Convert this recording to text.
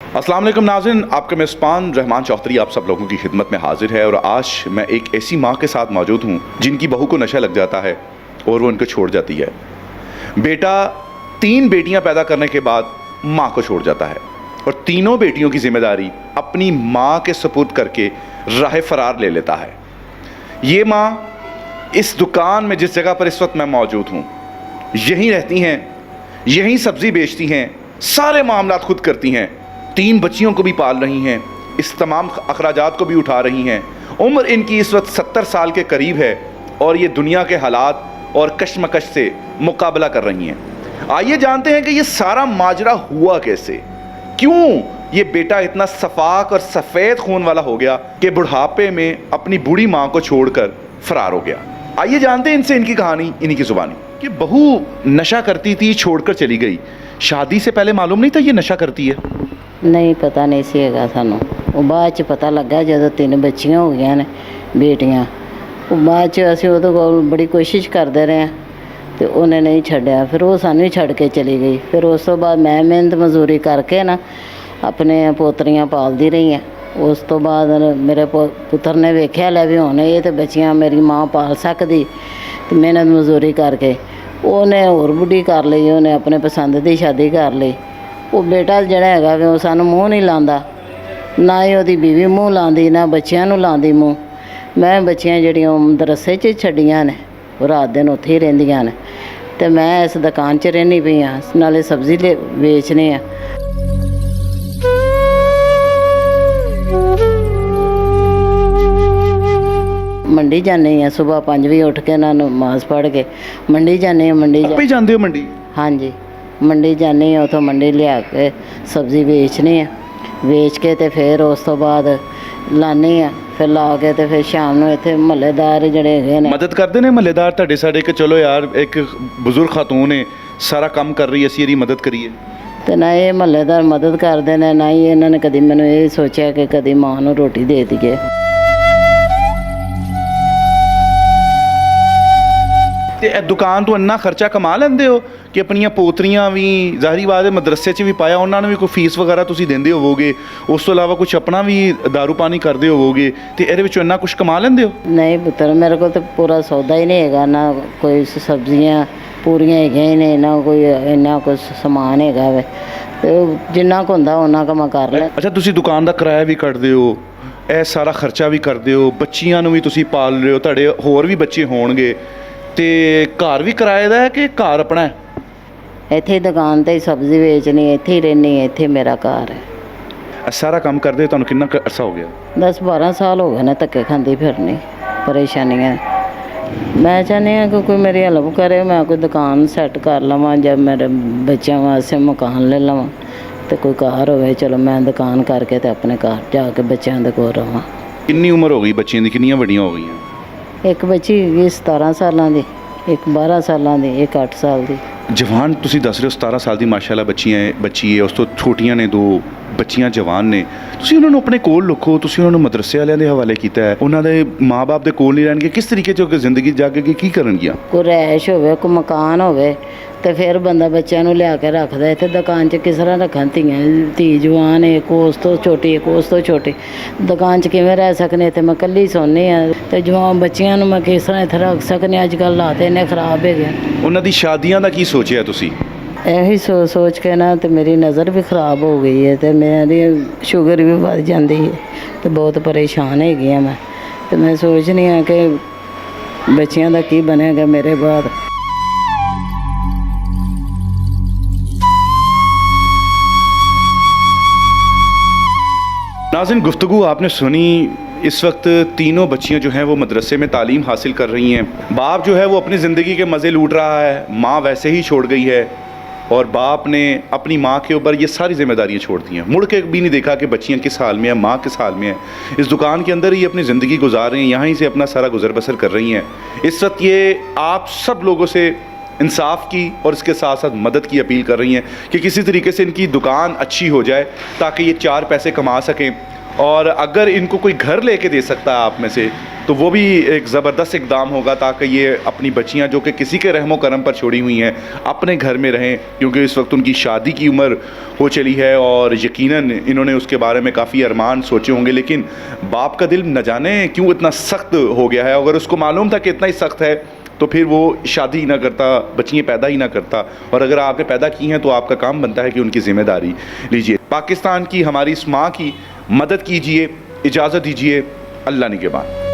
अस्सलाम वालेकुम नाज़रीन, आपका मेज़बान रहमान चौधरी आप सब लोगों की खिदमत में हाजिर है। और आज मैं एक ऐसी माँ के साथ मौजूद हूँ जिनकी बहू को नशा लग जाता है और वो उनको छोड़ जाती है। बेटा 3 बेटियाँ पैदा करने के बाद माँ को छोड़ जाता है और तीनों बेटियों की जिम्मेदारी अपनी माँ के सुपुर्द करके राह फरार ले लेता है। ये माँ इस दुकान में जिस जगह पर इस वक्त मैं मौजूद हूँ यहीं रहती हैं, यहीं सब्ज़ी बेचती हैं, सारे मामलात खुद करती हैं, 3 बच्चियों को भी पाल रही हैं, इस तमाम अखराजात को भी उठा रही हैं। उम्र इनकी इस वक्त 70 साल के करीब है और ये दुनिया के हालात और कशमकश से मुकाबला कर रही हैं। आइए जानते हैं कि ये सारा माजरा हुआ कैसे, क्यों ये बेटा इतना सफाक और सफ़ेद खून वाला हो गया कि बुढ़ापे में अपनी बूढ़ी माँ को छोड़कर फरार हो गया। आइए जानते हैं इनसे इनकी कहानी, इन्हीं की ज़ुबानी। कि बहू नशा करती थी, छोड़कर चली गई, शादी से पहले मालूम नहीं था ये नशा करती है? नहीं पता नहीं सी हैगा सानू। वो बाद च पता लगा ਜਦੋਂ 3 ਬੱਚੀਆਂ ਹੋ ਗਈਆਂ ਨੇ ਬੇਟੀਆਂ। ਉਹ ਬਾਅਦ ਚ ਅਸੀਂ ਉਹਦੇ ਕੋਲ ਬੜੀ ਕੋਸ਼ਿਸ਼ ਕਰਦੇ ਰਹੇ ਤੇ ਉਹਨੇ ਨਹੀਂ ਛੱਡਿਆ। ਫਿਰ ਉਹ ਸਾਨੂੰ ਹੀ ਛੱਡ ਕੇ ਚਲੀ ਗਈ। ਫਿਰ ਉਸ ਤੋਂ ਬਾਅਦ ਮੈਂ ਮਿਹਨਤ ਮਜ਼ਦੂਰੀ ਕਰਕੇ ਨਾ ਆਪਣੇ ਪੋਤਰੀਆਂ ਪਾਲਦੀ ਰਹੀ ਹਾਂ। ਉਸ ਤੋਂ ਬਾਅਦ ਮੇਰੇ ਪੁੱਤਰ ਨੇ ਵੇਖਿਆ ਲੈ ਵੀ ਹੁਣ ਇਹ ਤੇ ਬੱਚੀਆਂ ਮੇਰੀ ਮਾਂ ਪਾਲ ਸਕਦੀ ਤੇ ਮਿਹਨਤ ਮਜ਼ਦੂਰੀ ਕਰਕੇ ਉਹਨੇ ਹੋਰ ਬੁੱਢੀ ਕਰ ਲਈ। ਉਹਨੇ ਆਪਣੇ ਪਸੰਦ ਦੀ ਸ਼ਾਦੀ ਕਰ ਲਈ। ਉਹ ਬੇਟਾ ਜਿਹੜਾ ਹੈਗਾ ਵੀ ਉਹ ਸਾਨੂੰ ਮੂੰਹ ਨਹੀਂ ਲਾਉਂਦਾ, ਨਾ ਹੀ ਉਹਦੀ ਬੀਵੀ ਮੂੰਹ ਲਾਉਂਦੀ, ਨਾ ਬੱਚਿਆਂ ਨੂੰ ਲਾਉਂਦੀ ਮੂੰਹ। ਮੈਂ ਬੱਚੀਆਂ ਜਿਹੜੀਆਂ ਮਦਰਸੇ 'ਚ ਛੱਡੀਆਂ ਨੇ, ਉਹ ਰਾਤ ਦਿਨ ਉੱਥੇ ਹੀ ਰਹਿੰਦੀਆਂ ਨੇ ਅਤੇ ਮੈਂ ਇਸ ਦੁਕਾਨ 'ਚ ਰਹਿੰਦੀ ਪਈ ਹਾਂ, ਨਾਲੇ ਸਬਜ਼ੀ ਵੇਚਣੀ ਆ। ਮੰਡੀ ਜਾਂਦੀ ਹਾਂ, ਸੁਬਾਹ 5 ਵਜੇ ਉੱਠ ਕੇ ਇਹਨਾਂ ਨੂੰ ਨਮਾਜ਼ ਪੜ੍ਹ ਕੇ ਮੰਡੀ ਜਾਂਦੀ ਹਾਂ। ਮੰਡੀ ਆਪੇ ਜਾਂਦੇ ਹੋ ਮੰਡੀ? ਹਾਂਜੀ, ਮੰਡੀ ਜਾਂਦੀ ਹਾਂ। ਉੱਥੋਂ ਮੰਡੀ ਲਿਆ ਕੇ ਸਬਜ਼ੀ ਵੇਚਣੀ ਆ, ਵੇਚ ਕੇ ਅਤੇ ਫਿਰ ਉਸ ਤੋਂ ਬਾਅਦ ਲਾਉਂਦੀ ਹਾਂ। ਫਿਰ ਲਾ ਕੇ ਅਤੇ ਫਿਰ ਸ਼ਾਮ ਨੂੰ ਇੱਥੇ ਮੁਹੱਲੇਦਾਰ ਜਿਹੜੇ ਹੈਗੇ ਨੇ ਮਦਦ ਕਰਦੇ ਨੇ ਮੁਹੱਲੇਦਾਰ ਤੁਹਾਡੇ ਸਾਡੇ ਕਿ ਚਲੋ ਯਾਰ ਇੱਕ ਬਜ਼ੁਰਗ ਖਾਤੂਨ ਹੈ ਸਾਰਾ ਕੰਮ ਕਰ ਰਹੀ, ਅਸੀਂ ਇਹਦੀ ਮਦਦ ਕਰੀਏ? ਅਤੇ ਨਾ ਇਹ ਮੁਹੱਲੇਦਾਰ ਮਦਦ ਕਰਦੇ ਨੇ, ਨਾ ਹੀ ਇਹਨਾਂ ਨੇ ਕਦੀ ਮੈਨੂੰ ਇਹ ਸੋਚਿਆ ਕਿ ਕਦੀ ਮਾਂ ਨੂੰ ਰੋਟੀ ਦੇ ਦਈਏ। ਤੇ ਇਹ ਦੁਕਾਨ ਤੋਂ ਇੰਨਾ ਖਰਚਾ ਕਮਾ ਲੈਂਦੇ ਹੋ ਕਿ ਆਪਣੀਆਂ ਪੋਤਰੀਆਂ ਵੀ ਜ਼ਾਹਰੀ ਬਾਤ ਹੈ ਮਦਰਸੇ 'ਚ ਵੀ ਪਾਇਆ, ਉਹਨਾਂ ਨੂੰ ਵੀ ਕੋਈ ਫੀਸ ਵਗੈਰਾ ਤੁਸੀਂ ਦਿੰਦੇ ਹੋਵੋਗੇ, ਉਸ ਤੋਂ ਇਲਾਵਾ ਕੁਛ ਆਪਣਾ ਵੀ ਦਾਰੂ ਪਾਣੀ ਕਰਦੇ ਹੋਵੋਗੇ, ਤੇ ਇਹਦੇ ਵਿੱਚੋਂ ਇੰਨਾ ਕੁਛ ਕਮਾ ਲੈਂਦੇ ਹੋ? ਨਹੀਂ ਪੁੱਤਰ, ਮੇਰੇ ਕੋਲ ਤਾਂ ਪੂਰਾ ਸੌਦਾ ਹੀ ਨਹੀਂ ਹੈਗਾ, ਨਾ ਕੋਈ ਸਬਜ਼ੀਆਂ ਪੂਰੀਆਂ ਹੈਗੀਆਂ ਹੀ ਨੇ, ਨਾ ਕੋਈ ਇੰਨਾ ਕੁਛ ਸਮਾਨ ਹੈਗਾ ਵੇ। ਅਤੇ ਜਿੰਨਾ ਕੁ ਹੁੰਦਾ ਉਹਨਾਂ ਕੁ ਮੈਂ ਕਰ ਲੈ। ਅੱਛਾ, ਤੁਸੀਂ ਦੁਕਾਨ ਦਾ ਕਿਰਾਇਆ ਵੀ ਕੱਢਦੇ ਹੋ, ਇਹ ਸਾਰਾ ਖਰਚਾ ਵੀ ਕਰਦੇ ਹੋ, ਬੱਚੀਆਂ ਨੂੰ ਵੀ ਤੁਸੀਂ ਪਾਲ ਰਹੇ ਹੋ, ਤੁਹਾਡੇ ਹੋਰ ਵੀ ਬੱਚੇ ਹੋਣਗੇ, ਤੇ ਘਰ ਵੀ ਕਿਰਾਏ ਦਾ ਹੈ ਕਿ ਘਰ ਆਪਣਾ ਹੈ? ਇੱਥੇ ਹੀ ਦੁਕਾਨ 'ਤੇ ਹੀ ਸਬਜ਼ੀ ਵੇਚਣੀ, ਇੱਥੇ ਹੀ ਰਹਿੰਦੀ, ਇੱਥੇ ਮੇਰਾ ਘਰ ਹੈ। ਇਹ ਸਾਰਾ ਕੰਮ ਕਰਦੇ ਤੁਹਾਨੂੰ ਕਿੰਨਾ ਕੁ ਅਰਸਾ ਹੋ ਗਿਆ? 10-12 ਸਾਲ ਹੋ ਗਏ ਨੇ ਧੱਕੇ ਖਾਂਦੀ ਫਿਰਨੀ, ਪਰੇਸ਼ਾਨੀਆਂ। ਮੈਂ ਚਾਹੁੰਦੀ ਹਾਂ ਕਿ ਕੋਈ ਮੇਰੀ ਹੈਲਪ ਕਰੇ, ਮੈਂ ਕੋਈ ਦੁਕਾਨ ਸੈੱਟ ਕਰ ਲਵਾਂ ਜਾਂ ਮੇਰੇ ਬੱਚਿਆਂ ਵਾਸਤੇ ਮਕਾਨ ਲੈ ਲਵਾਂ ਅਤੇ ਕੋਈ ਘਰ ਹੋਵੇ। ਚਲੋ ਮੈਂ ਦੁਕਾਨ ਕਰਕੇ ਅਤੇ ਆਪਣੇ ਘਰ ਜਾ ਕੇ ਬੱਚਿਆਂ ਦੇ ਕੋਲ ਰਹਾਂ। ਕਿੰਨੀ ਉਮਰ ਹੋ ਗਈ ਬੱਚਿਆਂ ਦੀ, ਕਿੰਨੀਆਂ ਵੱਡੀਆਂ ਹੋ ਗਈਆਂ? ਇੱਕ ਬੱਚੀ ਹੈਗੀ 17 ਸਾਲਾਂ ਦੀ, ਇੱਕ 12 ਸਾਲਾਂ ਦੀ, ਇੱਕ 8 ਸਾਲ ਦੀ। ਜਵਾਨ ਤੁਸੀਂ ਦੱਸ ਰਹੇ ਹੋ 17 ਸਾਲ ਦੀ ਮਾਸ਼ਾਅੱਲਾ ਬੱਚੀ ਹੈ, ਉਸ ਤੋਂ ਛੋਟੀਆਂ ਨੇ 2 ਬੱਚੀਆਂ ਜਵਾਨ ਨੇ। ਤੁਸੀਂ ਉਹਨਾਂ ਨੂੰ ਆਪਣੇ ਕੋਲ ਰੱਖੋ, ਤੁਸੀਂ ਉਹਨਾਂ ਨੂੰ ਮਦਰਸੇ ਵਾਲਿਆਂ ਦੇ ਹਵਾਲੇ ਕੀਤਾ ਹੈ, ਉਹਨਾਂ ਦੇ ਮਾਂ-ਬਾਪ ਦੇ ਕੋਲ ਨਹੀਂ ਰਹਿਣਗੇ, ਕਿਸ ਤਰੀਕੇ 'ਚ ਜ਼ਿੰਦਗੀ ਜਾ ਕੇ ਕੀ ਕਰਨਗੀਆਂ? ਕੋਈ ਰਿਹਾਇਸ਼ ਹੋਵੇ, ਕੋਈ ਮਕਾਨ ਹੋਵੇ ਅਤੇ ਫਿਰ ਬੰਦਾ ਬੱਚਿਆਂ ਨੂੰ ਲਿਆ ਕੇ ਰੱਖਦਾ। ਇੱਥੇ ਦੁਕਾਨ 'ਚ ਕਿਸ ਤਰ੍ਹਾਂ ਰੱਖਾਂ? ਧੀ ਜਵਾਨ ਹੈ, ਇੱਕ ਉਸ ਤੋਂ ਛੋਟੀ, ਇੱਕ ਉਸ ਤੋਂ ਛੋਟੀ, ਦੁਕਾਨ 'ਚ ਕਿਵੇਂ ਰਹਿ ਸਕਨੇ? ਇੱਥੇ ਮੈਂ ਇਕੱਲੀ ਸੌਂਦੀ ਹਾਂ ਅਤੇ ਜਵਾਨ ਬੱਚਿਆਂ ਨੂੰ ਮੈਂ ਕਿਸ ਤਰ੍ਹਾਂ ਇੱਥੇ ਰੱਖ ਸਕਨੇ? ਅੱਜ ਕੱਲ੍ਹ ਹਾਲਾਤ ਇੰਨੇ ਖਰਾਬ ਹੈਗੇ। ਉਹਨਾਂ ਦੀ ਸ਼ਾਦੀਆਂ ਦਾ ਕੀ ਸੋਚਿਆ ਤੁਸੀਂ? ਇਹੀ ਸੋਚ ਕੇ ਨਾ ਅਤੇ ਮੇਰੀ ਨਜ਼ਰ ਵੀ ਖਰਾਬ ਹੋ ਗਈ ਹੈ ਅਤੇ ਮੇਰੀ ਸ਼ੂਗਰ ਵੀ ਵੱਧ ਜਾਂਦੀ ਹੈ ਅਤੇ ਬਹੁਤ ਪਰੇਸ਼ਾਨ ਹੈਗੀ ਹਾਂ ਮੈਂ। ਅਤੇ ਮੈਂ ਸੋਚਦੀ ਹਾਂ ਕਿ ਬੱਚਿਆਂ ਦਾ ਕੀ ਬਣੇਗਾ ਮੇਰੇ ਬਾਅਦ। नाज़रीन, गुफ्तगू आपने सुनी। इस वक्त तीनों बच्चियां जो हैं वो मदरसे में तालीम हासिल कर रही हैं। बाप जो है वो अपनी ज़िंदगी के मज़े लूट रहा है, माँ वैसे ही छोड़ गई है और बाप ने अपनी माँ के ऊपर ये सारी जिम्मेदारियाँ छोड़ दी हैं। मुड़ के भी नहीं देखा कि बच्चियाँ किस हाल में हैं, माँ किस हाल में है। इस दुकान के अंदर ही अपनी ज़िंदगी गुजार रही हैं, यहाँ ही से अपना सारा गुजर बसर कर रही हैं। इस वक्त ये आप सब लोगों से इंसाफ की और इसके साथ साथ मदद की अपील कर रही हैं कि किसी तरीके से इनकी दुकान अच्छी हो जाए ताकि ये 4 पैसे कमा सकें और अगर इनको कोई घर लेके दे सकता है आप में से, तो वो भी एक ज़बरदस्त इक़दाम होगा, ताकि ये अपनी बच्चियां जो कि किसी के रहमो करम पर छोड़ी हुई हैं अपने घर में रहें, क्योंकि इस वक्त उनकी शादी की उम्र हो चली है और यकीनन इन्होंने उसके बारे में काफ़ी अरमान सोचे होंगे। लेकिन बाप का दिल न जाने क्यों इतना सख्त हो गया है। अगर उसको मालूम था कि इतना ही सख्त है तो फिर वो शादी ही ना करता, बच्चियाँ पैदा ही ना करता। और अगर आपने पैदा की हैं तो आपका काम बनता है कि उनकी ज़िम्मेदारी लीजिए। पाकिस्तान की हमारी इस माँ की मदद कीजिए। इजाज़त दीजिए। अल्लाह निगहबान।